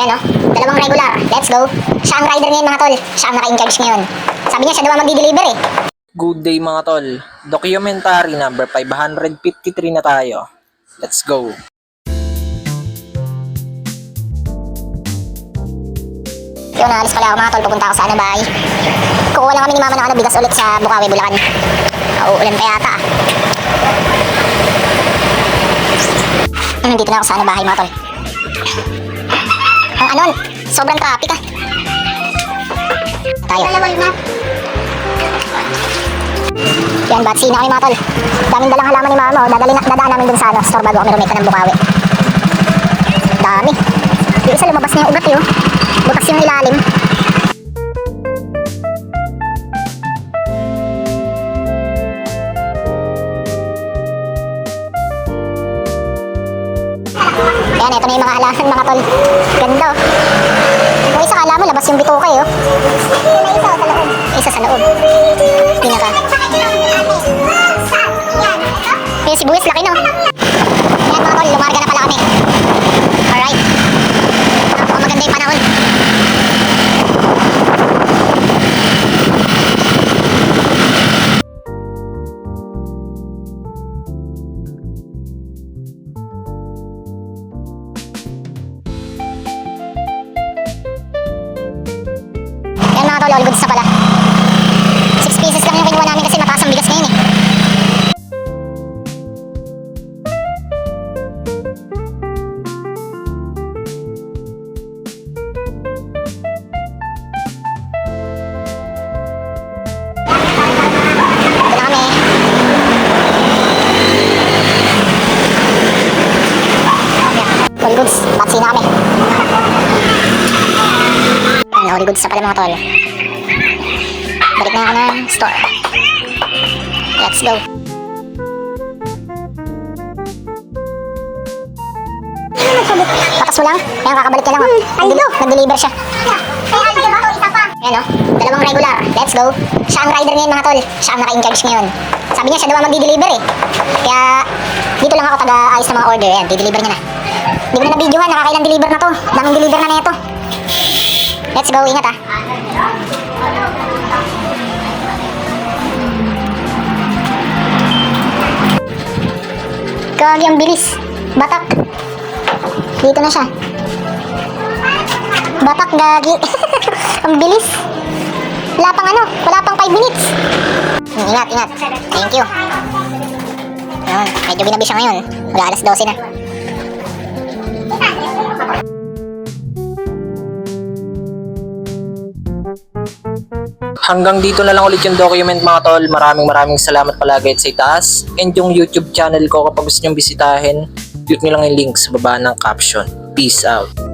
Ayan o, dalawang regular. Let's go. Siya ang rider ngayon mga tol. Siya ang naka-in-charge ngayon. Sabi niya siya daw ang magdi-deliver eh. Good day mga tol. Documentary number 553 na tayo. Let's go. Yun, naalis pala ako mga tol. Pupunta ako sa bahay. Kukuha lang kami ni mama ng bigas ulit sa Bukawi, Bulacan. Uulan pa yata ah. Nandito na ako sa bahay mga tol. Ang sobrang traffic ah. Tayo. Yan, batsi na kami mga tol. Daming dalang halaman ni mama. Dadaan namin dun sa store bago kami rumita ng Bukawi. Dami. Yung isa lumabas na yung ugat yun. Butas yung ilalim. Ayan, ito na yung mga halaman mga tol. Ganda oh. Kung isa kala mo, labas yung bituka eh oh. Isa sa loob. Pinaka. Yung sibuyas, laki no. Ayan mga tol, lumarga na pala kami. Alright. Maganda yung panahon. Ayan mga tol, all goods na pala. 6 pieces lang yung kinuha namin kasi mataas ang bigas ngayon eh. Ito na kami. All goods, batsi na kami. Ayan, all goods na pala mga tol. Balik na ako ng store. Let's go. Patas mo lang. Ayan, kakabalik ka lang oh. Nag-deliver siya. Ayan o, dalawang regular. Let's go. Siya ang rider ngayon mga tol. Siya ang naka-in-charge ngayon. Sabi niya siya daw ang magdi-deliver eh. Kaya dito lang ako taga-ayos ng mga order. Ayan, di-deliver niya na. Hindi ko na na-videohan. Nakakailang deliver na to. Daming deliver na ito. Let's go, ingat ah. Kagi ang bilis. Batak. Dito na siya. Batak gagi. Ang bilis. Wala pang 5 minutes. Ingat. Thank you. Ayun, medyo binabi siya ngayon. Mag-alas 12 na. Hanggang dito na lang ulit yung document mga tol. Maraming salamat palagi at sa itaas. And yung YouTube channel ko kapag gusto nyo bisitahin, click nyo lang yung link sa baba ng caption. Peace out.